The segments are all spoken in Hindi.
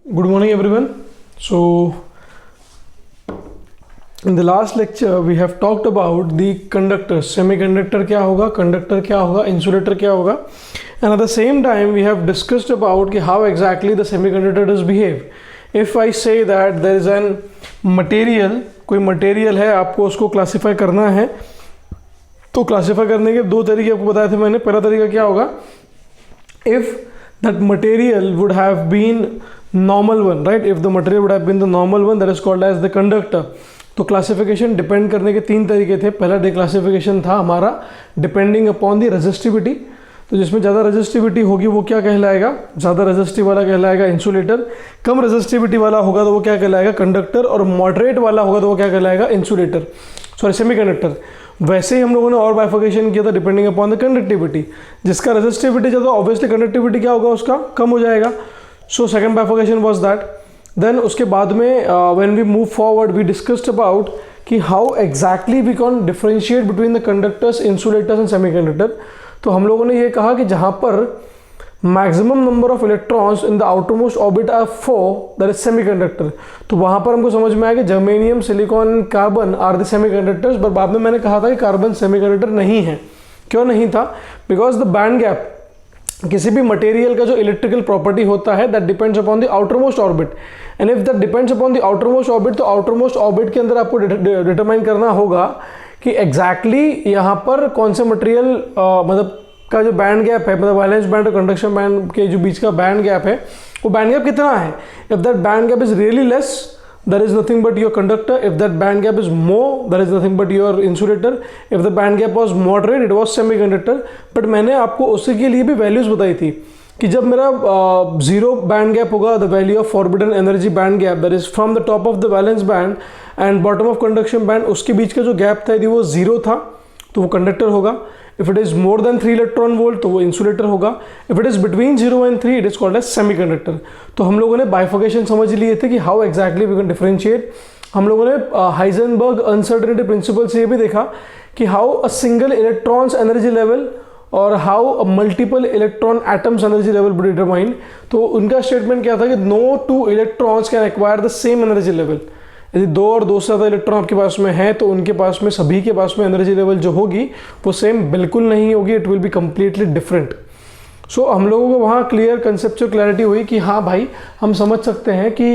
Good morning everyone. So in the last lecture we have talked about the conductors. Semiconductor क्या होगा, conductor क्या होगा, insulator क्या होगा, and at the same time we have discussed about कि how exactly the semiconductor does behave. If I say that there is an material, कोई material है, आपको उसको classify करना है, तो classify करने के दो तरीके आपको बताए थे मैंने. पहला तरीका क्या होगा, if that material would have been normal one, right? If the material would have been the normal one, that is called as the conductor. तो क्लासिफिकेशन डिपेंड करने के तीन तरीके थे. पहला क्लासिफिकेशन था हमारा डिपेंडिंग अपॉन द रेजिस्टिविटी. तो जिसमें ज़्यादा रेजिस्टिविटी होगी वो क्या कहलाएगा, ज़्यादा रेजिस्टिव वाला कहलाएगा इंसुलेटर. कम रेजिस्टिविटी वाला होगा तो वो क्या कहलाएगा, कंडक्टर. और मॉडरेट वाला होगा तो वो क्या कहलाएगा, इंसुलेटर, सॉरी सेमीकंडक्टर. वैसे ही हम लोगों ने और बाइफिकेशन किया था डिपेंडिंग अपॉन द कंडक्टिविटी. जिसका रेजिस्टिविटी ज़्यादा ऑब्वियसली कंडक्टिविटी क्या होगा, उसका कम हो जाएगा. So second bifurcation was that. Then उसके बाद में when we move forward we discussed about कि how exactly we can differentiate between the conductors, insulators and semiconductor. तो हम लोगों ने ये कहा कि जहाँ पर maximum number of electrons in the outermost orbit are 4, that is semiconductor. तो वहाँ पर हमको समझ में आया कि germanium, silicon, carbon are the semiconductors. पर बाद में मैंने कहा था कि कार्बन सेमीकंडक्टर नहीं है. क्यों नहीं था, बिकॉज द बैंड गैप, किसी भी मटेरियल का जो इलेक्ट्रिकल प्रॉपर्टी होता है that depends upon the outermost orbit. And if that depends upon the outermost orbit, तो आउटरमोस्ट ऑर्बिट के अंदर आपको डिटरमाइन करना होगा कि एग्जैक्टली यहाँ पर कौन से मटेरियल मतलब का जो बैंड गैप है, मतलब वैलेंस बैंड और कंडक्शन बैंड के जो बीच का बैंड गैप है, वो बैंड गैप कितना है. If that band gap is really less, that is nothing but your conductor. If that band gap is more, that is nothing but your insulator. If the band gap was moderate, it was semiconductor. But मैंने आपको उसी के लिए भी वैल्यूज बताई थी कि जब मेरा जीरो बैंड गैप होगा, the value of forbidden energy band gap, that is from the top of the valence band and bottom of conduction band, उसके बीच का जो गैप था यदि वो जीरो था तो वो कंडक्टर होगा. If it is more than 3 electron volt तो वो इंसुलेटर होगा. If it is between 0 and 3 it is called as semiconductor. तो हम लोगों ने बाइफिकेशन समझ लिए थे कि how exactly we can differentiate. हम लोगों ने हाइजेनबर्ग अनसर्टेनिटी प्रिंसिपल से ये भी देखा कि how a single electrons energy level और how multiple electron atoms energy level be determined. तो उनका स्टेटमेंट क्या था कि no two electrons can acquire the same energy level. यदि दो और दो से ज़्यादा इलेक्ट्रॉन आपके पास में है तो उनके पास में, सभी के पास में एनर्जी लेवल जो होगी वो सेम बिल्कुल नहीं होगी, it will be completely different. So हम लोगों को वहाँ क्लियर कंसेप्चुअल क्लैरिटी हुई कि हाँ भाई, हम समझ सकते हैं कि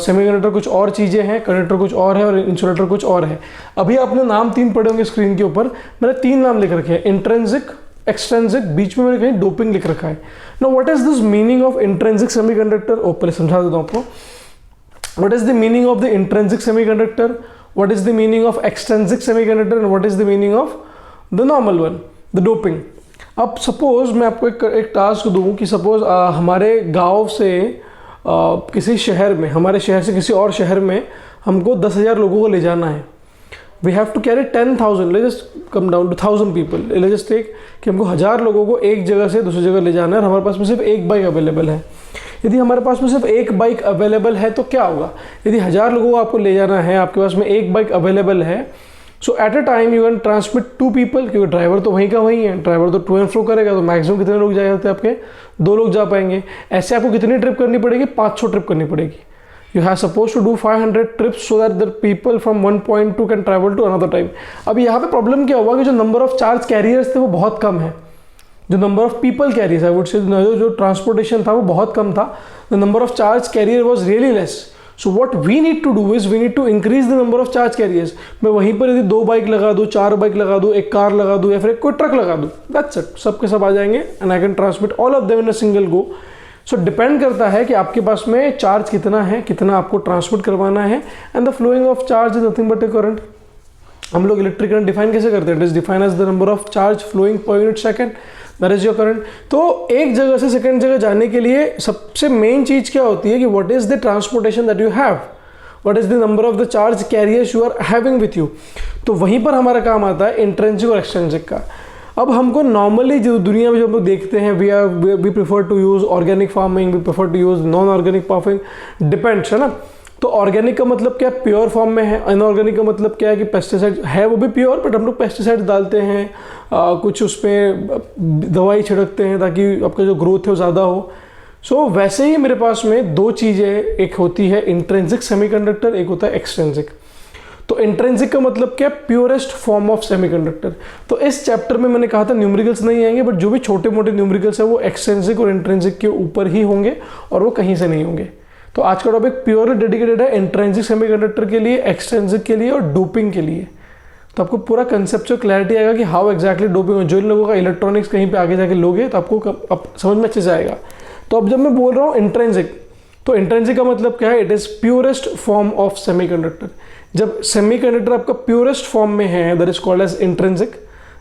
सेमीकंडक्टर कुछ और चीज़ें हैं, कंडक्टर कुछ और है और इंसुलेटर कुछ और है. अभी आपने नाम 3 पढ़े होंगे स्क्रीन के ऊपर. मैंने 3 नाम लिख रखे हैं, इंट्रिंसिक, एक्सट्रिंसिक, बीच में मैंने कहीं डोपिंग लिख रखा है. Now what is this meaning of intrinsic semiconductor. पहले समझा देता हूँ आपको. What is the meaning of the intrinsic semiconductor? What is the meaning of extrinsic semiconductor? And what is the meaning of the normal one, the doping? अब सपोज मैं आपको एक टास्क दूँ कि सपोज हमारे गांव से किसी शहर में, हमारे शहर से किसी और शहर में हमको 10,000 लोगों को ले जाना है. We have to carry 10,000, let's just come down to 1,000 people. Let's just take कि हमको 1000 लोगों को एक जगह से दूसरी जगह ले जाना है और हमारे पास में सिर्फ एक बाइक अवेलेबल है. यदि हमारे पास में सिर्फ एक बाइक अवेलेबल है तो क्या होगा, यदि 1000 लोगों को आपको ले जाना है, आपके पास में एक बाइक अवेलेबल है, so at a time you can transmit 2 people, क्योंकि ड्राइवर तो वहीं का वहीं है, ड्राइवर तो टू एंड फ्रो करेगा. तो मैक्सिमम कितने लोग जा जाते हैं आपके, 2 लोग जा पाएंगे. ऐसे आपको कितनी ट्रिप करनी पड़ेगी, 500 ट्रिप करनी पड़ेगी. You have suppose to do 500 trips so that the people from 1 point 2 can travel to another time. अब यहाँ पे प्रॉब्लम क्या हुआ कि जो नंबर ऑफ चार्ज कैरियर्स थे वो बहुत कम है. जो number of people carriers, I would say जो ट्रांसपोर्टेशन था वो बहुत कम था. The number of charge carrier was really less. So what we need to do is we need to increase the number of charge carriers. मैं वहीं पर यदि 2 बाइक लगा दूँ, 4 बाइक लगा दूँ, एक कार लगा दूँ या फिर कोई ट्रक लगा दूँ, दैट्स इट, सब के सब आ जाएंगे and I can transmit all of them in a single go. So depend करता है कि आपके पास में चार्ज कितना है, कितना आपको ट्रांसमिट करवाना है. And the flowing of charge is nothing but a current. हम लोग इलेक्ट्रिक करंट डिफाइन कैसे करते हैं, it is define as the number of charge flowing per unit second, that is your current. तो एक जगह से सेकंड जगह जाने के लिए सबसे मेन चीज क्या होती है कि what is the transportation that you have, what is the number of the charge carriers you are having with you. तो वहीं पर हमारा काम आता है इंट्रिंसिक और एक्सट्रिंसिक का. अब हमको नॉर्मली जो दुनिया में जो हम लोग देखते हैं, we prefer to use organic farming, we prefer to use non organic farming, depends, है ना. तो ऑर्गेनिक का मतलब क्या, प्योर फॉर्म में है. अनऑर्गेनिक का मतलब क्या है कि पेस्टिसाइड है वो भी प्योर, बट हम लोग पेस्टिसाइड डालते हैं, कुछ उसमें दवाई छिड़कते हैं ताकि आपका जो ग्रोथ है वो ज़्यादा हो. सो वैसे ही मेरे पास में दो चीज़ें, एक होती है इंट्रिंसिक सेमीकंडक्टर, एक होता है एक्सट्रिंसिक। तो इंट्रिंसिक का मतलब क्या? Purest form of semiconductor. तो इस चैप्टर में मैंने कहा था न्यूमेरिकल्स नहीं आएंगे, बट जो भी छोटे मोटे न्यूमेरिकल्स है वो एक्सट्रिंसिक और इंट्रिंसिक के ऊपर ही होंगे और वो कहीं से नहीं होंगे। तो आज का टॉपिक प्योरली डेडिकेटेड है इंट्रिंसिक सेमीकंडक्टर के लिए, एक्सट्रिंसिक के लिए और डोपिंग के लिए। तो आपको पूरा कंसेप्चुअल क्लैरिटी आएगा कि हाउ एग्जैक्टली डोपिंग हो। जो इन लोगों का इलेक्ट्रॉनिक्स कहीं पे आगे जाके लोगे तो आपको अब समझ में अच्छे से आएगा। तो अब जब मैं बोल रहा हूँ इंट्रिंसिक, तो इंट्रिंसिक का मतलब क्या है? It is purest form of semiconductor. जब सेमीकंडक्टर आपका प्योरेस्ट फॉर्म में है that is called as intrinsic.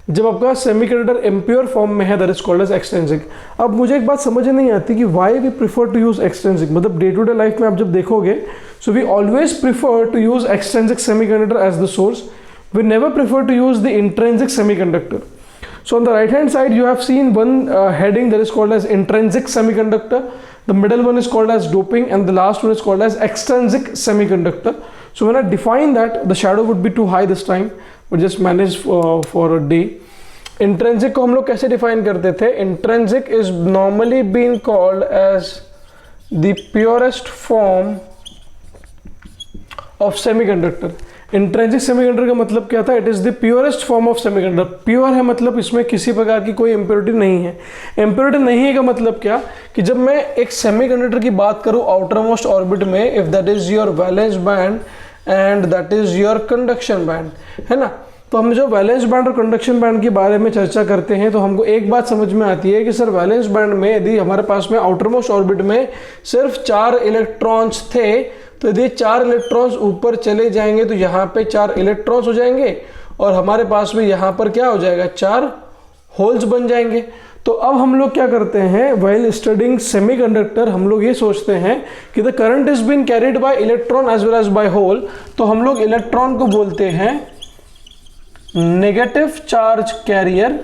जब आपका सेमीकंडक्टर इम्प्योर फॉर्म में है that is called as extrinsic. अब मुझे एक बात समझ नहीं आती कि why we prefer to use extrinsic. मतलब डे टू डे लाइफ में आप जब देखोगे, so we always prefer to use extrinsic semiconductor as the source, we never prefer to use the intrinsic semiconductor. So on the right hand side you have seen one heading that is called as intrinsic semiconductor, the middle one is called as doping, and the last one is called as extrinsic semiconductor. So when I define that, the shadow would be too high this time, but just manage for a day. Intrinsic को हम लोग कैसे define करते थे? Intrinsic is normally being called as the purest form of semiconductor. Intrinsic semiconductor का मतलब क्या था? It is the purest form of semiconductor. Pure है मतलब इसमें किसी प्रकार की कोई इम्प्योरिटी नहीं है। इम्प्योरिटी नहीं है का मतलब क्या? कि जब मैं एक सेमीकंडक्टर की बात करूं आउटर मोस्ट ऑर्बिट में, if that is your valence band and that is your conduction band, है ना। तो हम जो वैलेंस बैंड और कंडक्शन बैंड के बारे में चर्चा करते हैं तो हमको एक बात समझ में आती है कि सर वैलेंस बैंड में यदि हमारे पास में आउटर मोस्ट ऑर्बिट में सिर्फ 4 इलेक्ट्रॉन्स थे, तो यदि 4 इलेक्ट्रॉन्स ऊपर चले जाएंगे तो यहाँ पे 4 इलेक्ट्रॉन्स हो जाएंगे और हमारे पास में यहाँ पर क्या हो जाएगा? 4 होल्स बन जाएंगे। तो अब हम लोग क्या करते हैं? व्हाइल स्टडिंग सेमीकंडक्टर हम लोग ये सोचते हैं कि the current is been carried by electron as well as by hole. तो हम लोग इलेक्ट्रॉन को बोलते हैं negative charge carrier,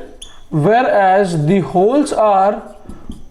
whereas the holes are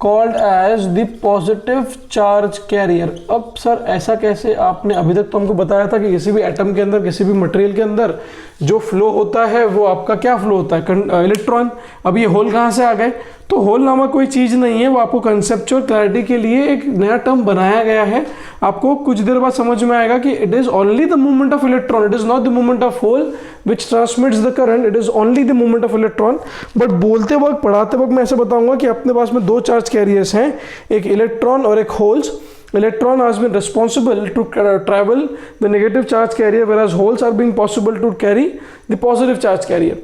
called as the positive charge carrier. अब सर ऐसा कैसे? आपने अभी तक तो हमको बताया था कि किसी भी एटम के अंदर, किसी भी मटेरियल के अंदर जो फ्लो होता है वो आपका क्या फ्लो होता है? इलेक्ट्रॉन। अब ये होल कहाँ से आ गए? तो होल नामक कोई चीज़ नहीं है, वो आपको कंसेप्चुअल क्लैरिटी के लिए एक नया टर्म बनाया गया है। आपको कुछ देर बाद समझ में आएगा कि it is only the movement of electron, it is not the movement of hole which transmits the current, it is only the movement of electron. But बोलते वक्त, पढ़ाते वक्त मैं ऐसे बताऊंगा कि अपने पास में 2 चार्ज कैरियर्स हैं, एक इलेक्ट्रॉन और एक holes. Electron has been responsible to travel the negative charge carrier, whereas holes are being possible to carry the positive charge carrier,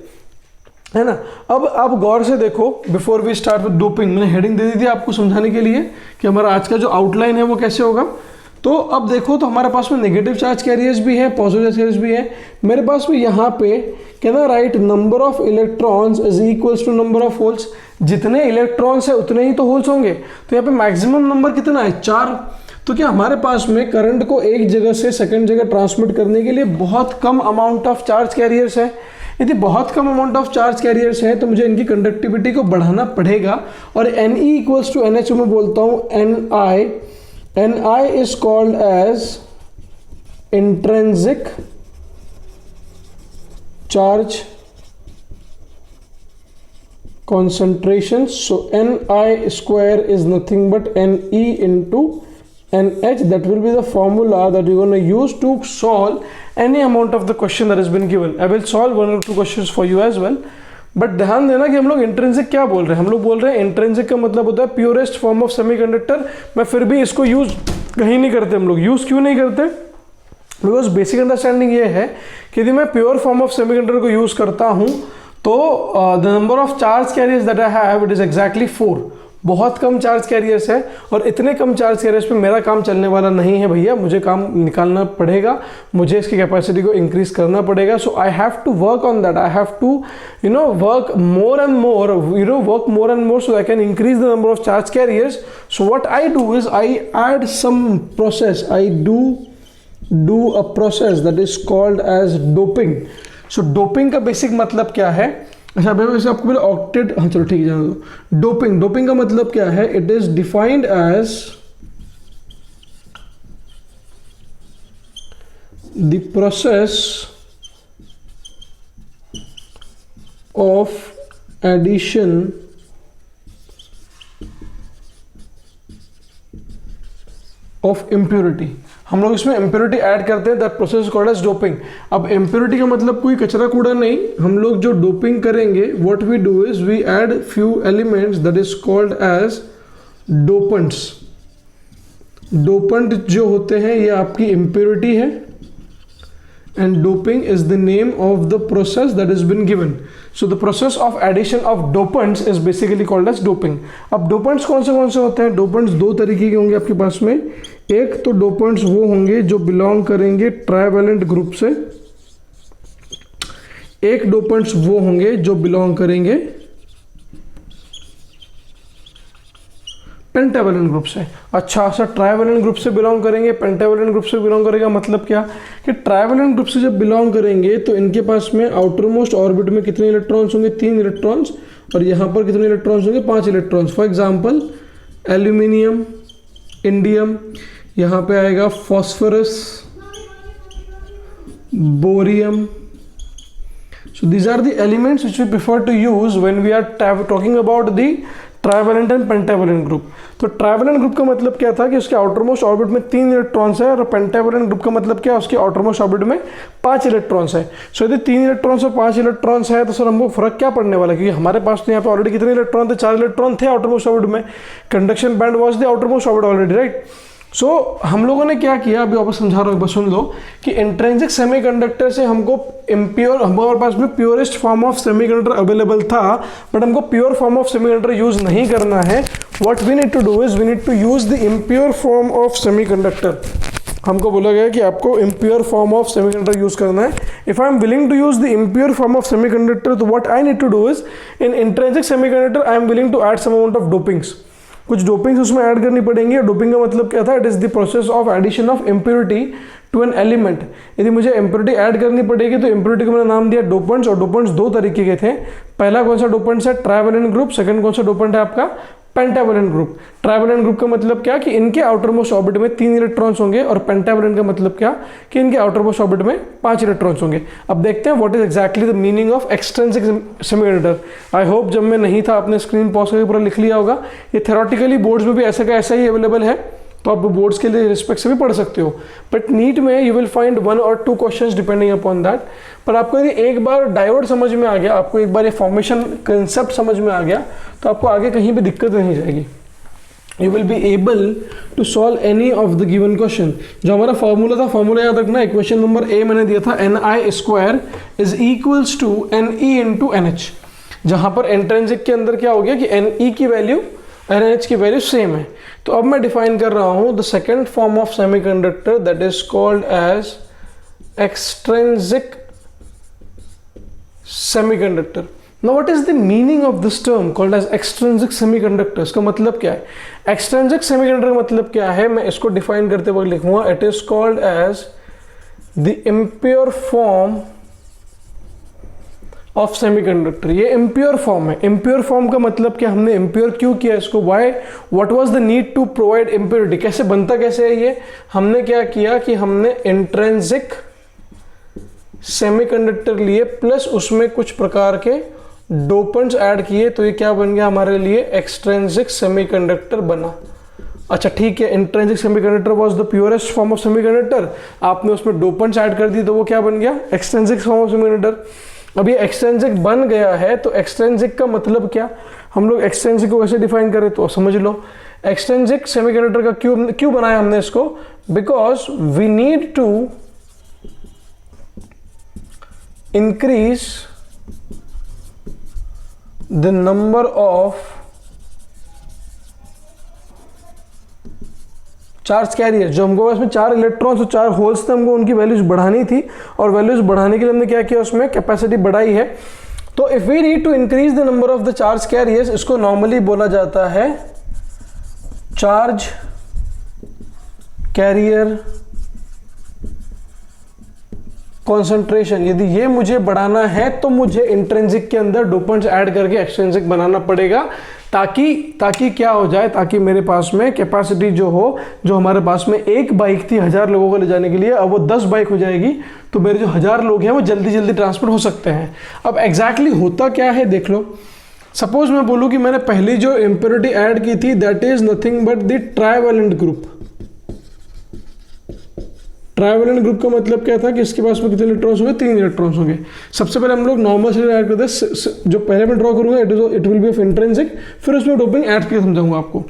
है ना। अब आप गौर से देखो, before we start with doping, मैंने हेडिंग दे दी थी आपको समझाने के लिए कि हमारा आज का जो आउटलाइन है वो कैसे होगा। तो अब देखो, तो हमारे पास में नेगेटिव चार्ज कैरियर्स भी है, पॉजिटिव चार्ज कैरियर्स भी है। मेरे पास में यहाँ पे can I write number of electrons is equals to number of holes. जितने इलेक्ट्रॉन्स है उतने ही तो होल्स होंगे। तो यहाँ पे मैक्सिमम नंबर कितना है? 4। तो क्या हमारे पास में करंट को एक जगह से सेकंड जगह ट्रांसमिट करने के लिए बहुत कम अमाउंट ऑफ चार्ज कैरियर्स है। यदि बहुत कम अमाउंट ऑफ चार्ज कैरियर्स है तो मुझे इनकी कंडक्टिविटी को बढ़ाना पड़ेगा। और Ne इक्वल्स टू NH में बोलता हूँ Ni is called as intrinsic charge concentration. So Ni square is nothing but Ne into NH. That will be the formula that you're going to use to solve any amount of the question that has been given. I will solve 1 or 2 questions for you as well. But ध्यान देना कि हम लोग इंट्रिंसिक क्या बोल रहे हैं। हम लोग बोल रहे हैं इंट्रिंसिक का मतलब होता है प्योरेस्ट फॉर्म ऑफ सेमीकंडक्टर। मैं फिर भी इसको यूज कहीं नहीं करते। हम लोग यूज क्यों नहीं करते? बिकॉज बेसिक अंडरस्टैंडिंग ये है कि यदि मैं प्योर फॉर्म ऑफ सेमीकंडक्टर को यूज करता हूं तो the number of charge carriers that I have it is exactly 4। बहुत कम चार्ज कैरियर्स है और इतने कम चार्ज कैरियर्स पे मेरा काम चलने वाला नहीं है भैया। मुझे काम निकालना पड़ेगा, मुझे इसकी कैपेसिटी को इंक्रीज करना पड़ेगा। So I have to work on that, I have to work more and more, work more and more so I can increase the number of charge carriers. So what I do is I add some process, I do a process that is called as doping. So doping का बेसिक मतलब क्या है? अच्छा वैसे आपको पहले ऑक्टेट, हाँ चलो ठीक है जान दो। डोपिंग का मतलब क्या है? It is defined as the process of addition of impurity. हम लोग इसमें इम्प्योरिटी ऐड करते हैं, that process called as doping. अब इम्प्योरिटी का मतलब कोई कचरा कूड़ा नहीं, हम लोग जो डोपिंग करेंगे what we do is we add few elements that is called as dopants. Dopant जो होते हैं ये आपकी इम्प्योरिटी है, and doping is the name of the process that has been given. So the process of addition of dopants is basically called as doping. अब dopants कौन से होते हैं? dopants दो तरीके के होंगे आपके पास में। एक तो dopants वो होंगे जो बिलोंग करेंगे ट्राइवेलेंट ग्रुप से, एक dopants वो होंगे जो बिलोंग करेंगे पेंटावेलेंट ग्रुप से। अच्छा सर, ट्राइवेलेंट ग्रुप से बिलोंग करेंगे, पेंटावेलेंट ग्रुप से बिलोंग करेगा, मतलब क्या कि ट्राइवेलेंट ग्रुप से जब बिलोंग करेंगे तो इनके पास में आउटर मोस्ट ऑर्बिट में कितने इलेक्ट्रॉन्स होंगे? 3 इलेक्ट्रॉन्स, और यहाँ पर कितने इलेक्ट्रॉन्स होंगे? 5 electrons. For example aluminium, indium, यहाँ पे आएगा phosphorus, bohrium. So these are the elements which we prefer to use when we are talking about the trivalent and pentavalent group. तो ट्राइवेलेंट ग्रुप का मतलब क्या था कि उसके आउटर मोस्ट ऑर्बिट में 3 इलेक्ट्रॉन्स है, और पेंटावेलेंट ग्रुप का मतलब क्या है? उसके आउटर मोस्ट ऑर्बिट में 5 इलेक्ट्रॉन्स है। सो यदि 3 इलेक्ट्रॉन्स और 5 इलेक्ट्रॉन्स है तो सर हमको फर्क क्या पड़ने वाला है? क्योंकि हमारे पास तो यहाँ पे ऑलरेडी कितने इलेक्ट्रॉन थे? 4 इलेक्ट्रॉन थे आउटर मोस्ट ऑर्बिट में। Conduction band was the outermost orbit already, right? So हम लोगों ने क्या किया, अभी वापस समझा रहा हूँ, एक बार सुन लो कि इंट्रिंसिक सेमीकंडक्टर से हमको इम्प्योर, हमारे पास में purest form of semiconductor available था, बट हमको pure form of semiconductor use नहीं करना है। What we need to do is we need to use the impure form of semiconductor. हमको बोला गया कि आपको impure form of semiconductor use करना है। If I am willing to use the impure form of semiconductor, तो what I need to do is in intrinsic semiconductor I am willing to add some amount of dopings. कुछ डोपिंग्स उसमें ऐड करनी पड़ेंगी। डोपिंग का मतलब क्या था? It is the process of addition of impurity to an element. यदि मुझे इम्प्योरिटी ऐड करनी पड़ेगी तो इम्प्योरिटी को मैंने नाम दिया डोपेंट्स, और डोपेंट्स दो तरीके के थे। पहला कौन सा डोपेंट्स है? Trivalent group. सेकंड कौन सा डोपेंट है आपका? Pentavalent group. ट्राइवेलेंट ग्रुप का मतलब क्या कि इनके आउटर मोस्ट ऑर्बिट में 3 इलेक्ट्रॉन्स होंगे, और पेंटावेलेंट का मतलब क्या कि इनके आउटर मोस्ट ऑर्बिट में 5 इलेक्ट्रॉन्स होंगे। अब देखते हैं what is exactly the meaning of extrinsic semiconductor. I hope जब मैं नहीं था आपने स्क्रीन पॉज करके पूरा लिख लिया होगा। ये थ्योरेटिकली बोर्ड्स में भी ऐसा का ऐसा ही अवेलेबल है, तो आप बोर्ड्स के लिए रिस्पेक्ट से भी पढ़ सकते हो, बट नीट में you will find 1 or 2 questions depending upon that. पर आपको यदि एक बार डायोड समझ में आ गया, आपको एक बार ये फॉर्मेशन कंसेप्ट समझ में आ गया, तो आपको आगे कहीं भी दिक्कत नहीं जाएगी। You will be able to solve any of the given question। जो हमारा फॉर्मूला था, फॉर्मूला याद रखना, इक्वेशन नंबर ए मैंने दिया था Ni² is equals to Ne into NH, जहां पर इंट्रिंसिक के अंदर क्या हो गया कि Ne की वैल्यू और NH की वैल्यू सेम है। तो अब मैं डिफाइन कर रहा हूं the second form of semiconductor that is called as extrinsic semiconductor. Now what is the meaning of this term called as extrinsic semiconductor? इसका मतलब क्या है? Extrinsic semiconductor का मतलब क्या है? मैं इसको डिफाइन करते वक्त लिखूंगा it is called as the impure form of semiconductor। ये impure form है। impure form का मतलब क्या? हमने impure क्यों किया इसको? Why? What was the need to provide impurity? कैसे बनता कैसे है ये? हमने क्या किया कि हमने intrinsic सेमीकंडक्टर लिए प्लस उसमें कुछ प्रकार के डोपेंट्स ऐड किए, तो ये क्या बन गया हमारे लिए? एक्सट्रिंसिक सेमीकंडक्टर बना। अच्छा ठीक है, intrinsic semiconductor was the purest form of semiconductor, आपने उसमें डोपेंट्स ऐड कर दी तो वो क्या बन गया? Extrinsic form of semiconductor. अब ये एक्सट्रिंसिक बन गया है, तो एक्सट्रिंसिक का मतलब क्या? हम लोग एक्सट्रिंसिक को कैसे डिफाइन करें तो समझ लो। एक्सट्रिंसिक सेमीकंडक्टर का क्यों बनाया हमने इसको? Because we need to increase the number of charge carrier. जो हमको इसमें 4 इलेक्ट्रॉन्स और 4 होल्स थे, हमको उनकी वैल्यूज बढ़ानी थी, और वैल्यूज बढ़ाने के लिए हमने क्या किया? उसमें कैपेसिटी बढ़ाई है। तो if we need to increase the number of the charge carriers, इसको नॉर्मली बोला जाता है चार्ज कैरियर कॉन्सेंट्रेशन। यदि ये मुझे बढ़ाना है तो मुझे इंट्रिंसिक के अंदर डोपेंट्स ऐड करके एक्सट्रिंसिक बनाना पड़ेगा, ताकि क्या हो जाए, ताकि मेरे पास में कैपेसिटी जो हो, जो हमारे पास में एक बाइक थी 1000 लोगों को ले जाने के लिए, अब वो 10 बाइक हो जाएगी, तो मेरे जो 1000 लोग हैं वो जल्दी जल्दी ट्रांसफर हो सकते हैं। अब एग्जैक्टली होता क्या है देख लो। सपोज मैं बोलूँ कि मैंने पहली जो इम्प्योरिटी ऐड की थी that is nothing but the trivalent group. Trivalent group का मतलब क्या था कि इसके पास में कितने इलेक्ट्रॉन्स होंगे, 3 इलेक्ट्रॉन्स होंगे। सबसे पहले हम लोग नॉर्मल से ऐड करते हैं, जो पहले मैं ड्रॉ करूंगा it will B of intrinsic, फिर उसमें डोपिंग ऐड करके समझाऊंगा आपको।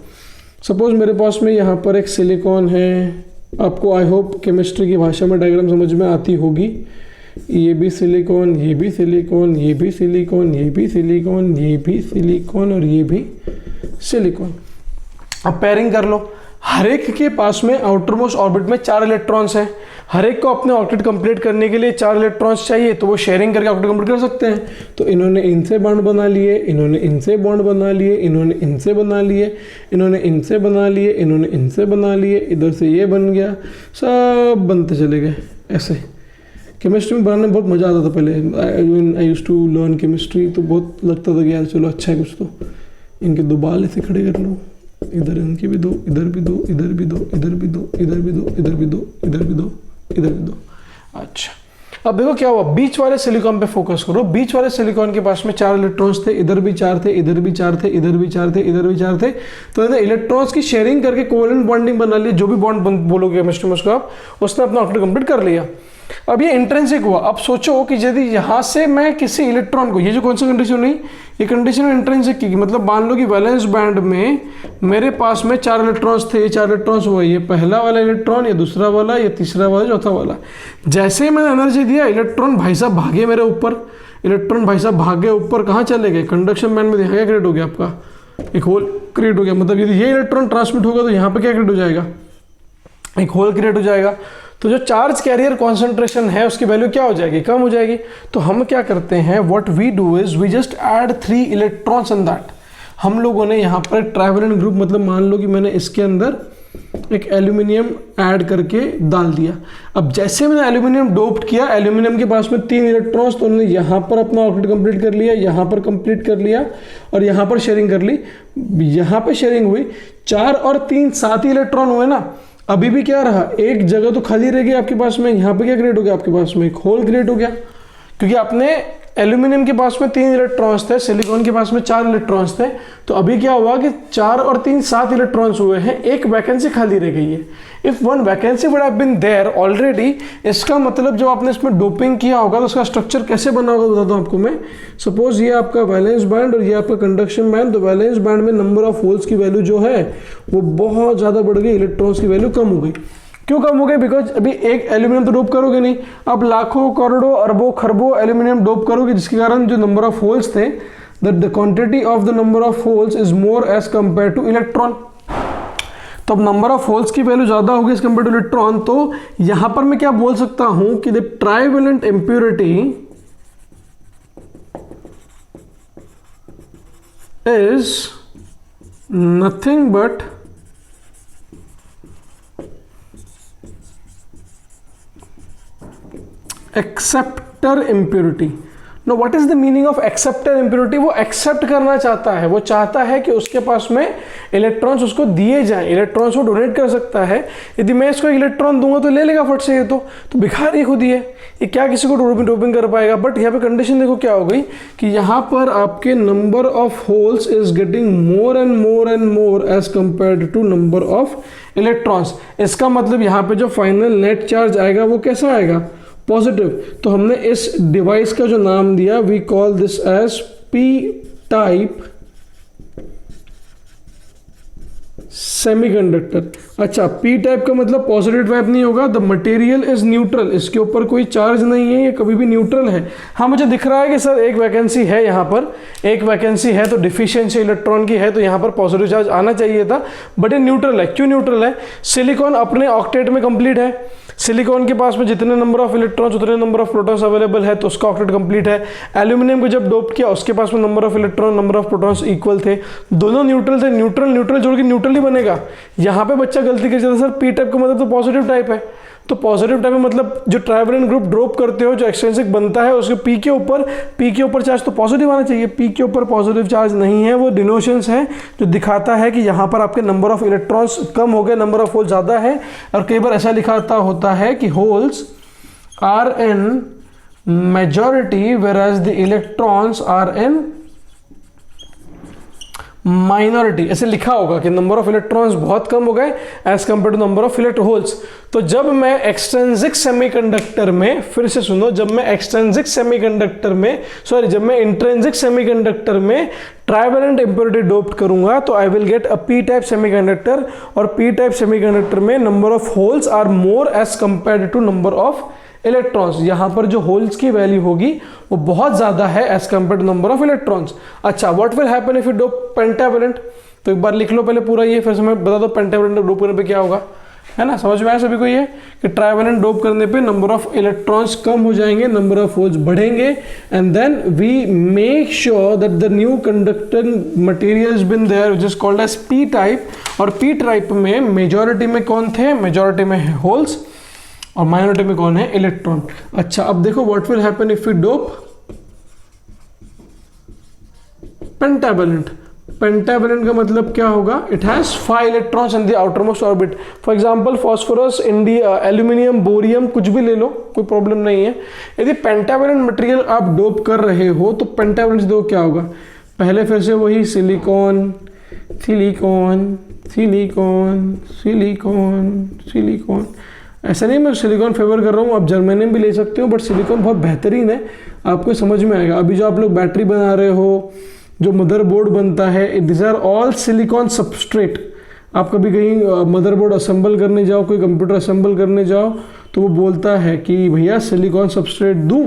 सपोज मेरे पास में यहाँ पर एक सिलिकॉन है, आपको आई होप केमिस्ट्री की भाषा में डायग्राम समझ में आती होगी। ये भी सिलिकॉन, ये भी सिलिकॉन, ये भी सिलिकॉन, ये भी सिलिकॉन, ये भी सिलिकॉन और ये भी सिलिकॉन। अब पेयरिंग कर लो। हर एक के पास में आउटर मोस्ट ऑर्बिट में 4 इलेक्ट्रॉन्स हैं। हर एक को अपने ऑक्टेट कंप्लीट करने के लिए 4 इलेक्ट्रॉन्स चाहिए, तो वो शेयरिंग करके ऑक्टेट कंप्लीट कर सकते हैं। तो इन्होंने इनसे बॉन्ड बना लिए, इन्होंने इनसे बॉन्ड बना लिए, इन्होंने इनसे बना लिए, इन्होंने इनसे बना लिए, इन्होंने इनसे बना लिए, इधर से ये बन गया, सब बनते चले गए ऐसे। केमिस्ट्री में बनाने में बहुत मज़ा आता था पहले। I used to learn chemistry, तो बहुत लगता था कि यार चलो अच्छा है कुछ तो। इनके 2 बाल ऐसे खड़े कर लो, इधर इनके भी 2, इधर भी 2, इधर भी 2, इधर भी 2, इधर भी 2, इधर भी 2, इधर भी 2, इधर भी 2। अच्छा, अब देखो क्या हुआ, बीच वाले सिलिकॉन पे फोकस करो। बीच वाले सिलिकॉन के पास में 4 इलेक्ट्रॉन्स थे, इधर भी 4 थे, इधर भी 4 थे, इधर भी 4 थे, इधर भी 4 थे। तो इन्होंने इलेक्ट्रॉन्स की शेयरिंग करके कोवेलेंट बॉन्डिंग बना ली, जो भी बॉन्ड बोलोगे केमिस्ट्री में उसको आप, उसने अपना ऑक्टेट कंप्लीट कर लिया। अब ये इंट्रिंसिक हुआ। अब सोचो कि यदि यहाँ से मैं किसी इलेक्ट्रॉन को, ये जो कौन सी कंडीशन हुई, ये कंडीशन है इंट्रिंसिक की, मतलब मान लो कि वैलेंस बैंड में मेरे पास में 4 इलेक्ट्रॉन्स थे, ये 4 इलेक्ट्रॉन्स हुए, ये पहला वाला इलेक्ट्रॉन, ये दूसरा वाला, ये तीसरा वाला, चौथा वाला। जैसे ही मैंने एनर्जी दिया, इलेक्ट्रॉन भाई साहब भागे मेरे ऊपर, इलेक्ट्रॉन भाई साहब भागे ऊपर, कहाँ चले गए, कंडक्शन बैंड में देखा क्या क्रिएट हो गया, आपका एक होल क्रिएट हो गया। मतलब यदि ये इलेक्ट्रॉन ट्रांसमिट होगा तो यहाँ पे क्या क्रिएट हो जाएगा, एक होल क्रिएट हो जाएगा। तो जो चार्ज कैरियर कॉन्सेंट्रेशन है उसकी वैल्यू क्या हो जाएगी, कम हो जाएगी। तो हम क्या करते हैं, what we do is we just add 3 electrons in that. हम लोगों ने यहाँ पर एक ट्राइवेलेंट ग्रुप, मतलब मान लो कि मैंने इसके अंदर एक एल्यूमिनियम ऐड करके डाल दिया। अब जैसे मैंने एल्यूमिनियम डोप्ड किया, एल्यूमिनियम के पास में 3 इलेक्ट्रॉन्स, तो उन्होंने यहाँ पर अपना ऑक्टेट कंप्लीट कर लिया, यहाँ पर कंप्लीट कर लिया और यहाँ पर शेयरिंग कर ली। यहाँ पे शेयरिंग हुई, 4 और 3 7 ही इलेक्ट्रॉन हुए ना। अभी भी क्या रहा, एक जगह तो खाली रह गई आपके पास में, यहाँ पे क्या क्रिएट हो गया, आपके पास में एक होल क्रिएट हो गया। क्योंकि आपने एल्यूमिनियम के पास में 3 इलेक्ट्रॉन्स थे, सिलिकॉन के पास में 4 इलेक्ट्रॉन्स थे। तो अभी क्या हुआ कि 4 और 3 7 इलेक्ट्रॉन्स हुए हैं, एक वैकेंसी खाली रह गई है। If one vacancy would have been there already, इसका मतलब जब आपने इसमें डोपिंग किया होगा तो उसका स्ट्रक्चर कैसे बना होगा बताता हूँ आपको मैं। सपोज ये आपका वैलेंस बैंड और ये आपका कंडक्शन बैंड। तो वैलेंस बैंड में नंबर ऑफ होल्स की वैल्यू जो है वो बहुत ज़्यादा बढ़ गई, इलेक्ट्रॉन्स की वैल्यू कम हो गई। क्यों कम हो गई, बिकॉज अभी एक एल्यूमिनियम तो डोप करोगे नहीं, अब लाखों करोड़ों अरबों खरबों एल्यूमिनियम डोप करोगे, जिसके कारण जो नंबर ऑफ होल्स थे, the quantity of the number of holes is more as compare to electron. तो अब नंबर ऑफ होल्स की वैल्यू ज्यादा होगी एज कंपेयर टू इलेक्ट्रॉन। तो यहां पर मैं क्या बोल सकता हूं कि the trivalent impurity is nothing but acceptor impurity. No, what is the meaning of acceptor impurity? वो एक्सेप्ट करना चाहता है, वो चाहता है कि उसके पास में इलेक्ट्रॉन्स उसको दिए जाएं, इलेक्ट्रॉन्स को डोनेट कर सकता है। यदि मैं इसको इलेक्ट्रॉन दूंगा तो ले लेगा फट से, ये तो भिखारी खुद ही है, ये क्या किसी को डोपिंग कर पाएगा। बट यहाँ पे कंडीशन देखो क्या हो गई कि यहाँ पर आपके number of holes is getting more and more and more as compared to number of electrons. इसका मतलब यहाँ पे जो फाइनल नेट चार्ज आएगा वो कैसा आएगा, पॉजिटिव। तो हमने इस डिवाइस का जो नाम दिया, we call this as P type semiconductor. अच्छा, पी टाइप का मतलब पॉजिटिव टाइप नहीं होगा, द मटेरियल इज न्यूट्रल, इसके ऊपर कोई चार्ज नहीं है, ये कभी भी न्यूट्रल है। हाँ, मुझे दिख रहा है कि सर एक वैकेंसी है, यहाँ पर एक वैकेंसी है, तो डिफिशियंसी इलेक्ट्रॉन की है, तो यहाँ पर पॉजिटिव चार्ज आना चाहिए था, बट ये न्यूट्रल है। क्यों न्यूट्रल है? सिलिकॉन अपने ऑक्टेट में कंप्लीट है, सिलिकॉन के पास में जितने नंबर ऑफ इलेक्ट्रॉन्स उतने नंबर ऑफ प्रोटॉन्स अवेलेबल है, तो उसका ऑक्टेट कंप्लीट है। एल्यूमिनियम को जब डोप किया उसके पास में number of electron number of protons equal थे, दोनों न्यूट्रल थे। न्यूट्रल न्यूट्रल जोड़ के न्यूट्रल ही बनेगा। यहाँ पे बच्चा गलती कर जाता है, सर पी टाइप का मतलब तो पॉजिटिव टाइप है। तो पॉजिटिव टाइप में मतलब जो ट्राइवेलेंट ग्रुप ड्रॉप करते हो, जो एक्सट्रिंसिक बनता है, उसके पी के ऊपर चार्ज तो पॉजिटिव आना चाहिए। पी के ऊपर पॉजिटिव चार्ज नहीं है, वो डिनोशंस है जो दिखाता है कि यहाँ पर आपके नंबर ऑफ इलेक्ट्रॉन्स कम हो गए, नंबर ऑफ होल ज़्यादा है। और कई बार ऐसा लिखाता होता है कि holes are in majority whereas the electrons are in minority, ऐसे लिखा होगा कि नंबर ऑफ इलेक्ट्रॉन्स बहुत कम हो गए as compare to number of electron holes. तो जब मैं एक्सट्रिंसिक सेमीकंडक्टर में, फिर से सुनो, जब मैं एक्सट्रिंसिक सेमीकंडक्टर में, सॉरी, जब मैं इंट्रिंसिक सेमीकंडक्टर में ट्राइवेलेंट इंप्योरिटी डोप्ड करूंगा तो I will get a P type semiconductor, और पी टाइप सेमीकंडक्टर में number of holes are more as compared to number of electrons. यहां पर जो होल्स की वैल्यू होगी वो बहुत ज्यादा है as compare to number of electrons. अच्छा, what will happen if you dope pentavalent? तो एक बार लिख लो पहले पूरा ये, फिर से मैं बता दो पेंटावैलेंट डोप करने पे क्या होगा, है ना? समझ में आया सभी को ये कि ट्राइवेलेंट डोप करने पे नंबर ऑफ इलेक्ट्रॉन्स कम हो जाएंगे, नंबर ऑफ होल्स बढ़ेंगे, and then we make sure that the new conducting material has been there which is called as P type. और पी टाइप में मेजॉरिटी में कौन थे? मेजॉरिटी में है होल्स, और माइनॉरिटी में कौन है? इलेक्ट्रॉन। अच्छा, अब देखो what will happen if you dope pentavalent. Pentavalent का मतलब क्या होगा? It has 5 electrons in the outermost orbit. For example phosphorus, aluminium, bohrium, कुछ भी ले लो, कोई प्रॉब्लम नहीं है। यदि पेंटावैलेंट मटेरियल आप डोप कर रहे हो तो पेंटावैलेंट देखो क्या होगा। पहले फिर से वही silicon, silicon, silicon, silicon, silicon. ऐसा नहीं मैं सिलिकॉन फेवर कर रहा हूँ, आप जर्मेनियम भी ले सकते हो, बट सिलिकॉन बहुत बेहतरीन है, आपको समझ में आएगा। अभी जो आप लोग बैटरी बना रहे हो, जो मदरबोर्ड बनता है, this are all silicon substrate. आप कभी कहीं मदरबोर्ड असेंबल करने जाओ, कोई कंप्यूटर असेंबल करने जाओ, तो वो बोलता है कि भैया सिलिकॉन सबस्ट्रेट दूं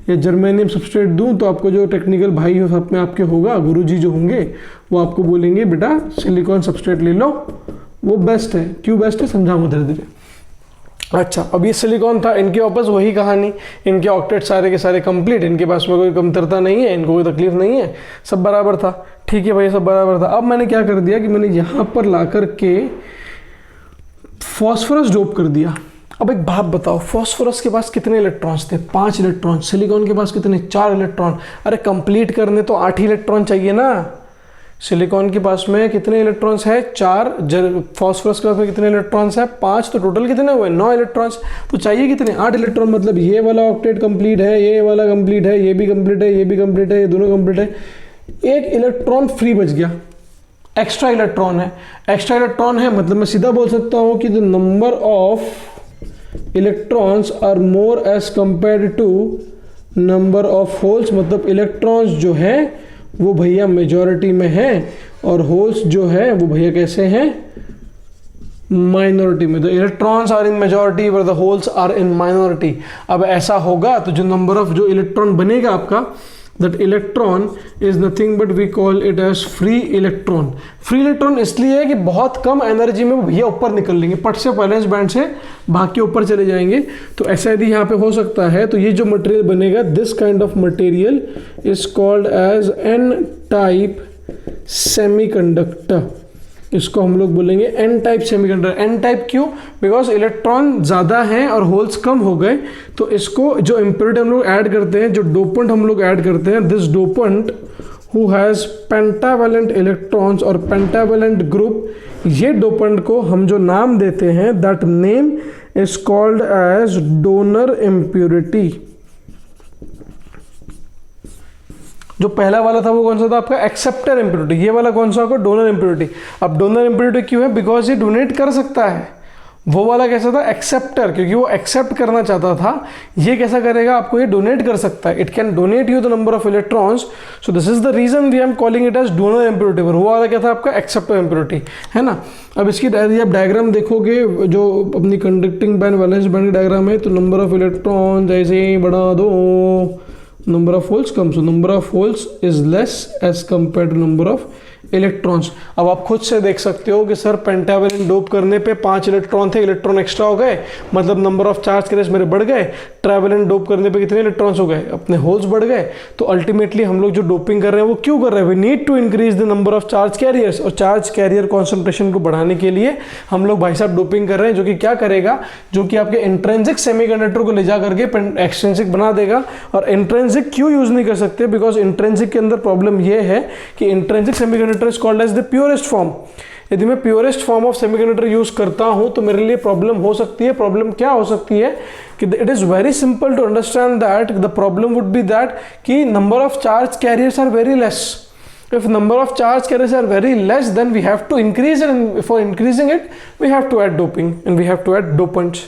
या जर्मेनियम सबस्ट्रेट दूं, तो आपको जो टेक्निकल भाई हो सब में आपके होगा, गुरुजी जो होंगे, वो आपको बोलेंगे बेटा सिलिकॉन सबस्ट्रेट ले लो, वो बेस्ट है। क्यों बेस्ट है समझाऊंगा धीरे धीरे। अच्छा, अब ये सिलिकॉन था, इनके वापस वही कहानी, इनके ऑक्टेट सारे के सारे कंप्लीट, इनके पास में कोई कमतरता नहीं है, इनको कोई तकलीफ नहीं है, सब बराबर था। ठीक है भाई, सब बराबर था। अब मैंने क्या कर दिया कि मैंने यहाँ पर ला करके फॉस्फोरस डोप कर दिया। अब एक बात बताओ, फॉस्फोरस के पास कितने इलेक्ट्रॉन्स थे? 5 इलेक्ट्रॉन। सिलिकॉन के पास कितने? 4 इलेक्ट्रॉन। अरे कंप्लीट करने तो 8 ही इलेक्ट्रॉन चाहिए ना। सिलिकॉन के पास में कितने इलेक्ट्रॉन्स है? 4। फॉस्फोरस के पास में कितने इलेक्ट्रॉन्स है? 5। तो टोटल कितने हुए? 9 इलेक्ट्रॉन्स। तो चाहिए कितने? 8 इलेक्ट्रॉन। मतलब ये वाला ऑक्टेट कंप्लीट है, ये वाला कंप्लीट है, ये भी कंप्लीट है, ये भी कंप्लीट है, ये दोनों कंप्लीट है। एक इलेक्ट्रॉन फ्री बच गया, एक्स्ट्रा इलेक्ट्रॉन है। एक्स्ट्रा इलेक्ट्रॉन है मतलब मैं सीधा बोल सकता हूँ कि the number of electrons are more as compared to number of holes. मतलब इलेक्ट्रॉन्स जो है वो भैया मेजॉरिटी में है, और होल्स जो है वो भैया कैसे हैं? माइनॉरिटी में। The electrons are in majority but the holes are in minority. अब ऐसा होगा तो जो नंबर ऑफ जो इलेक्ट्रॉन बनेगा आपका, that electron is nothing but we call it as free electron. Free electron इसलिए है कि बहुत कम एनर्जी में वो भैया ऊपर निकल लेंगे, पट से वैलेंस बैंड से भाग के ऊपर चले जाएंगे। तो ऐसा यदि यहाँ पे हो सकता है तो ये जो मटेरियल बनेगा, this kind of material is called as N type semiconductor. इसको हम लोग बोलेंगे N type semiconductor. N type क्यों? बिकॉज इलेक्ट्रॉन ज़्यादा हैं और होल्स कम हो गए, तो इसको जो इम्प्योरिटी हम लोग ऐड करते हैं, जो डोपेंट हम लोग ऐड करते हैं, this dopant who has pentavalent electrons और पेंटावैलेंट ग्रुप, ये डोपेंट को हम जो नाम देते हैं, that name is called as donor impurity. जो पहला वाला था वो कौन सा था आपका? Acceptor impurity. ये वाला कौन सा होगा? Donor impurity. अब डोनर इम्प्योरिटी क्यों है? बिकॉज ये डोनेट कर सकता है। वो वाला कैसा था? एक्सेप्टर, क्योंकि वो एक्सेप्ट करना चाहता था। ये कैसा करेगा? आपको ये डोनेट कर सकता है। It can donate you the number of electrons. So this is the reason we are calling it as donor impurity. वो वाला क्या था आपका? एक्सेप्टर इम्प्योरिटी, है ना। अब इसकी आप डायग्राम देखोगे, जो अपनी कंडक्टिंग बैंड वैलेंस बैंड की डायग्राम है, तो नंबर ऑफ इलेक्ट्रॉन जैसे ही बढ़ा दो, number of holes comes, so number of holes is less as compared to number of electrons. अब आप खुद से देख सकते हो कि सर पेंटावैलेंट डोप करने पे 5 इलेक्ट्रॉन थे, इलेक्ट्रॉन एक्स्ट्रा हो गए, मतलब नंबर ऑफ चार्ज कैरियर्स मेरे बढ़ गए। ट्राइवेलेंट डोप करने पे कितने इलेक्ट्रॉन्स हो गए? अपने होल्स बढ़ गए। तो अल्टीमेटली हम लोग जो डोपिंग कर रहे हैं वो क्यों कर रहे हैं? We need to increase the number of charge carriers, और चार्ज कैरियर कॉन्सेंट्रेशन को बढ़ाने के लिए हम लोग भाई साहब डोपिंग कर रहे हैं, जो कि क्या करेगा? जो कि आपके इंट्रिंसिक सेमीकंडक्टर को ले जा करके एक्सट्रिंसिक बना देगा। और इंट्रिंसिक क्यों यूज नहीं कर सकते? बिकॉज इंट्रिंसिक के अंदर प्रॉब्लम ये है कि intrinsic semiconductor is called as the purest form. यदि मैं purest form of semiconductor use करता हूं तो मेरे लिए प्रॉब्लम हो सकती है। प्रॉब्लम क्या हो सकती है कि it is very simple to understand that the problem would be that कि number of charge carriers are very less. If number of charge carriers are very less, then we have to increase it, and for increasing it, we have to add doping and we have to add dopants.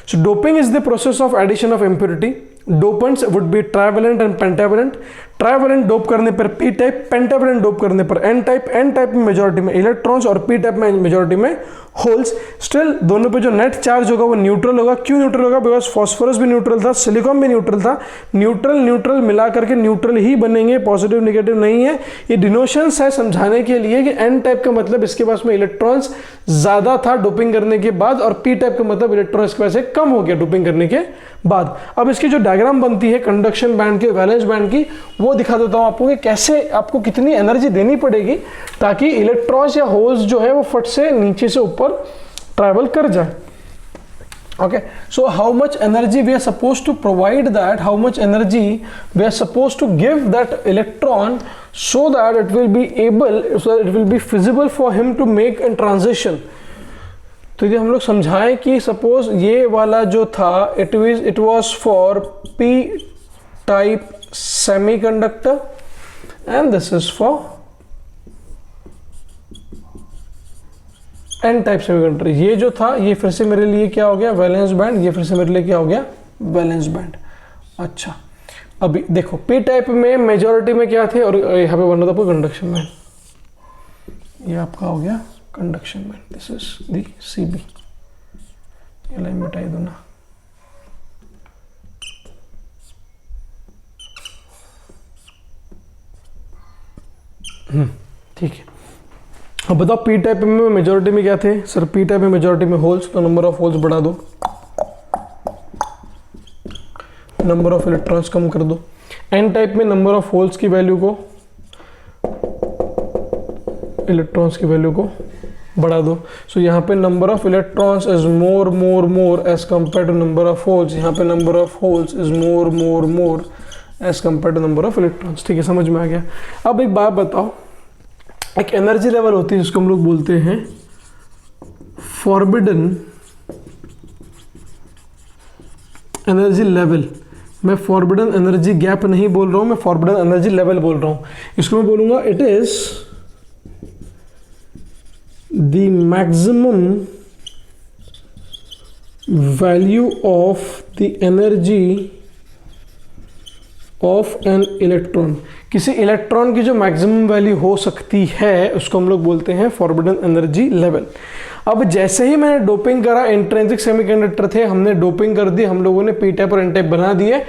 So doping is the process of addition of impurity. Dopants would be trivalent and pentavalent. Trivalent dope करने पर पी टाइप, पेंटावेलेंट डोप करने पर एन टाइप, एन टाइप में मेजॉरिटी में इलेक्ट्रॉन्स और पी टाइप में मेजॉरिटी में होल्स। स्टिल दोनों पे जो नेट चार्ज होगा वो न्यूट्रल होगा। क्यों न्यूट्रल होगा? बिकॉज फॉस्फोरस भी न्यूट्रल था, सिलिकॉन भी न्यूट्रल था। न्यूट्रल न्यूट्रल मिला करके न्यूट्रल ही बनेंगे, पॉजिटिव निगेटिव नहीं है। ये डिनोशंस है समझाने के लिए कि एन टाइप का मतलब इसके पास में इलेक्ट्रॉन्स ज्यादा था डोपिंग करने के बाद, और पी टाइप का मतलब इलेक्ट्रॉन इसके पास से कम हो गया डोपिंग करने के बाद। अब इसकी जो डायग्राम बनती है कंडक्शन बैंड की, वैलेंस बैंड की, वो दिखा देता हूं आपको कि कैसे आपको कितनी एनर्जी देनी पड़ेगी ताकि इलेक्ट्रॉन्स या होल्स जो है वो फट से नीचे से ऊपर ट्रैवल कर जाए। Okay, so how much energy we are supposed to provide that, how much energy we are supposed to give that electron so that it will be able, so that it will be feasible for him to make a transition. तो ये हम लोग समझाएं कि सपोज ये वाला जो था it was for p type semiconductor and this is for N type semiconductor. ये जो था ये फिर से मेरे लिए क्या हो गया? Valence band. ये फिर से मेरे लिए क्या हो गया? Valence band. अच्छा, अभी देखो पी टाइप में मेजॉरिटी में क्या थे, और यहाँ पे बना था आपको कंडक्शन बैंड। ये आपका हो गया conduction band. This is the C B. ये लाइन मिटाई दो ना। ठीक है, अब बताओ पी टाइप में मेजॉरिटी में क्या थे? सर पी टाइप में मेजॉरिटी में होल्स, तो नंबर ऑफ होल्स बढ़ा दो, नंबर ऑफ इलेक्ट्रॉन्स कम कर दो। एन टाइप में नंबर ऑफ होल्स की वैल्यू को, इलेक्ट्रॉन्स की वैल्यू को बढ़ा दो। सो यहाँ पे number of electrons is more more more as compare to number of holes. यहाँ पे number of holes is more more more as compare to number of electrons. ठीक है, समझ में आ गया। अब एक बात बताओ, एक एनर्जी लेवल होती है जिसको हम लोग बोलते हैं फॉरबिडन एनर्जी लेवल। मैं फॉरबिडन एनर्जी गैप नहीं बोल रहा हूं, मैं फॉरबिडन एनर्जी लेवल बोल रहा हूं। इसको मैं बोलूंगा it is the maximum value of the energy of an electron. किसी इलेक्ट्रॉन की जो मैक्सिमम वैल्यू हो सकती है उसको हम लोग बोलते हैं फॉरबिडन एनर्जी लेवल। अब जैसे ही मैंने डोपिंग करा, इंट्रिंसिक सेमीकंडक्टर थे, हमने डोपिंग कर दी, हम लोगों ने पी टाइप और एन टाइप बना दिए।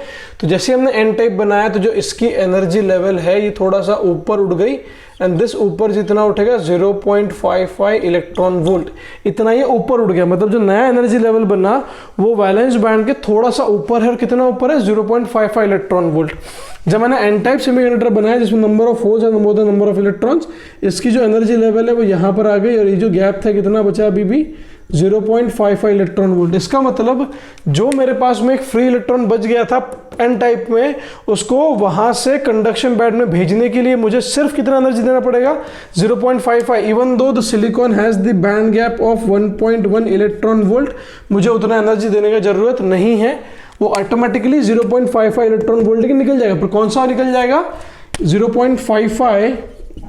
तो जैसे हमने एन टाइप बनाया तो जो इसकी एनर्जी लेवल है ये थोड़ा सा ऊपर उठ गई, एंड दिस ऊपर जितना उठेगा 0.55 इलेक्ट्रॉन वोल्ट, इतना ये ऊपर उठ गया। मतलब जो नया एनर्जी लेवल बना वो वैलेंस बैंड के थोड़ा सा ऊपर है, और कितना ऊपर है? 0.55 इलेक्ट्रॉन वोल्ट। जब मैंने एन टाइप सेमीकंडक्टर बनाया जिसमें नंबर ऑफ होल्स है नंबर ऑफ इलेक्ट्रॉन्स, इसकी जो एनर्जी लेवल है वो यहाँ पर आ गई, और ये जो गैप था कितना बचा अभी भी? 0.55 इलेक्ट्रॉन वोल्ट। इसका मतलब जो मेरे पास में एक फ्री इलेक्ट्रॉन बच गया था एन टाइप में, उसको वहां से कंडक्शन बैंड में भेजने के लिए मुझे सिर्फ कितना एनर्जी देना पड़ेगा? 0.55। Even though the silicon has the band gap of 1.1 electron volt, मुझे उतना एनर्जी देने की जरूरत नहीं है, वो ऑटोमेटिकली 0.55 इलेक्ट्रॉन वोल्ट के निकल जाएगा। पर कौन सा निकल जाएगा? 0.55,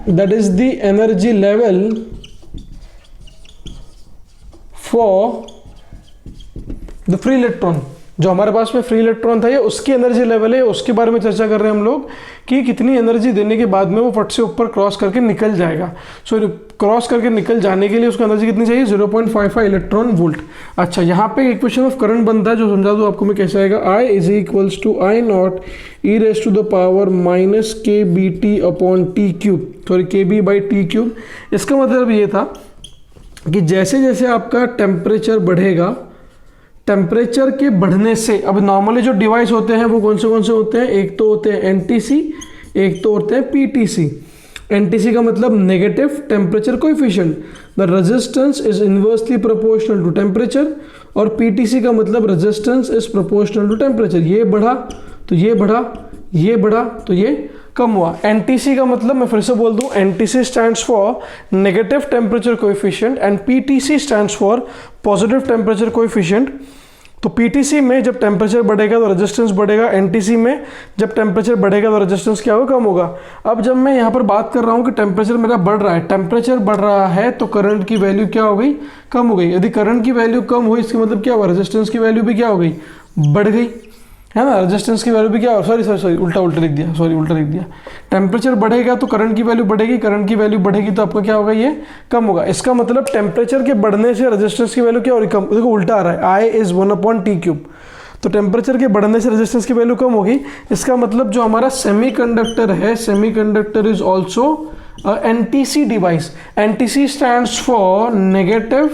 that is the energy level for the free electron. जो हमारे पास में फ्री इलेक्ट्रॉन था ये उसकी एनर्जी लेवल है, उसके बारे में चर्चा कर रहे हैं हम लोग कि कितनी एनर्जी देने के बाद में वो फट से ऊपर क्रॉस करके निकल जाएगा। सो क्रॉस करके निकल जाने के लिए उसको एनर्जी कितनी चाहिए? 0.55 इलेक्ट्रॉन वोल्ट। अच्छा, यहाँ पे इक्वेशन ऑफ करंट बनता है जो समझा दो आपको मैं कैसे आएगा। I is equals to I not E raise to the power minus K B T upon T cube, sorry K B by T cube. इसका मतलब ये था कि जैसे जैसे आपका टेम्परेचर बढ़ेगा, टेम्परेचर के बढ़ने से, अब नॉर्मली जो डिवाइस होते हैं वो कौन से होते हैं? एक तो होते हैं एनटीसी, एक तो होते हैं पीटीसी। एनटीसी का मतलब negative temperature coefficient, the resistance is inversely proportional to temperature, और पीटीसी का मतलब resistance is proportional to temperature. ये बढ़ा तो ये बढ़ा, ये बढ़ा तो ये कम हुआ। एनटीसी का मतलब मैं फिर से बोल दूं, NTC stands for negative temperature coefficient and PTC stands for positive temperature coefficient. तो पीटीसी में जब टेम्परेचर बढ़ेगा तो रेजिस्टेंस बढ़ेगा, एनटीसी में जब टेम्परेचर बढ़ेगा तो रेजिस्टेंस क्या होगा, कम होगा। अब जब मैं यहाँ पर बात कर रहा हूँ कि टेम्परेचर मेरा बढ़ रहा है, टेम्परेचर बढ़ रहा है तो करंट की वैल्यू क्या हो गई, कम हो गई। यदि करंट की वैल्यू कम हुई इसका मतलब क्या हुआ, रेजिस्टेंस की वैल्यू भी क्या हो गई, बढ़ गई, है ना। रेजिस्टेंस की वैल्यू भी क्या, सॉरी उल्टा लिख दिया। टेम्परेचर बढ़ेगा तो करंट की वैल्यू बढ़ेगी, करंट की वैल्यू बढ़ेगी तो आपका क्या होगा, ये कम होगा। इसका मतलब टेम्परेचर के बढ़ने से रेजिस्टेंस की वैल्यू क्या हो रही, कम। देखो उल्टा आ रहा है, आई इज 1/T3। तो टेम्परेचर के बढ़ने से रेजिस्टेंस की वैल्यू कम होगी। इसका मतलब जो हमारा सेमीकंडक्टर है, semiconductor is also NTC device. NTC stands for negative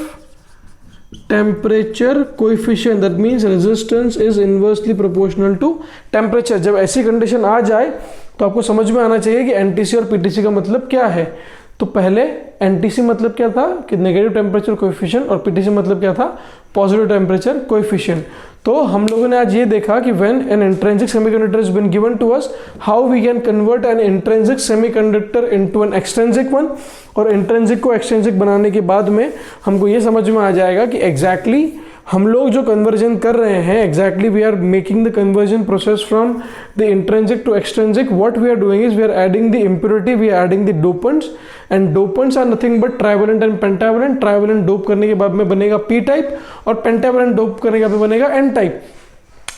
temperature coefficient, that means resistance is inversely proportional to temperature. जब ऐसी कंडीशन आ जाए तो आपको समझ में आना चाहिए कि एनटीसी और पीटीसी का मतलब क्या है। तो पहले एनटीसी मतलब क्या था कि नेगेटिव टेम्परेचर कोएफिशिएंट, और पीटीसी मतलब क्या था, पॉजिटिव टेम्परेचर कोएफिशिएंट। तो हम लोगों ने आज ये देखा कि when an intrinsic semiconductor is been given to us, how we can convert an intrinsic semiconductor into an extrinsic one. और इंट्रिंसिक को एक्सट्रिंसिक बनाने के बाद में हमको ये समझ में आ जाएगा कि एग्जैक्टली हम लोग जो कन्वर्जन कर रहे हैं, exactly we are making the conversion process from the intrinsic to extrinsic. What we are doing is we are adding the impurity, we are adding the dopants, and dopants are nothing but trivalent and pentavalent. Trivalent dope करने के बाद में बनेगा पी टाइप, और पेंटावेलेंट डोप करने के बाद में बनेगा एन टाइप।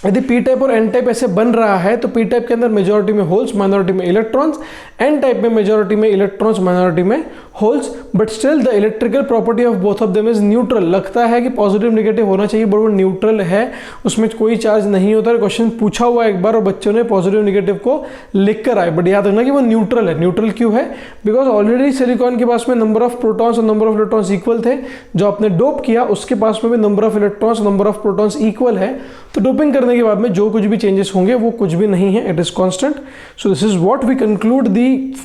यदि पी टाइप और एन टाइप ऐसे बन रहा है तो पी टाइप के अंदर मेजॉरिटी में होल्स, माइनॉरिटी में इलेक्ट्रॉन्स, एन टाइप में मेजॉरिटी में इलेक्ट्रॉन्स, माइनॉरिटी में holes, but still the electrical property of both of them is neutral. लगता है कि पॉजिटिव नेगेटिव होना चाहिए, बट वो न्यूट्रल है, उसमें कोई चार्ज नहीं होता है। क्वेश्चन पूछा हुआ एक बार और बच्चों ने पॉजिटिव नेगेटिव को लिख कर आए, बट याद रखना कि वो न्यूट्रल है। न्यूट्रल क्यों है, बिकॉज ऑलरेडी सिलिकॉन के पास में नंबर ऑफ प्रोटॉन्स और नंबर ऑफ इलेक्ट्रॉन्स इक्वल थे। जो आपने डोप किया उसके पास में भी number of electrons, number of protons equal है। तो डोपिंग करने के बाद में जो कुछ भी चेंजेस होंगे वो कुछ भी नहीं है, it is constant. So this is what we conclude the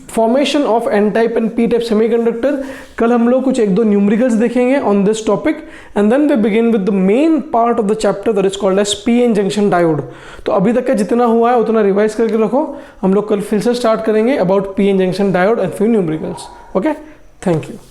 formation of N type and P type semiconductor. कल हम लोग कुछ एक दो न्यूमेरिकल्स देखेंगे on this topic, and then we begin with the main part of the chapter that is called as PN junction diode. तो अभी तक का जितना हुआ है उतना रिवाइज करके रखो, हम लोग कल फिर से स्टार्ट करेंगे about PN junction diode and few numericals. Okay, thank you.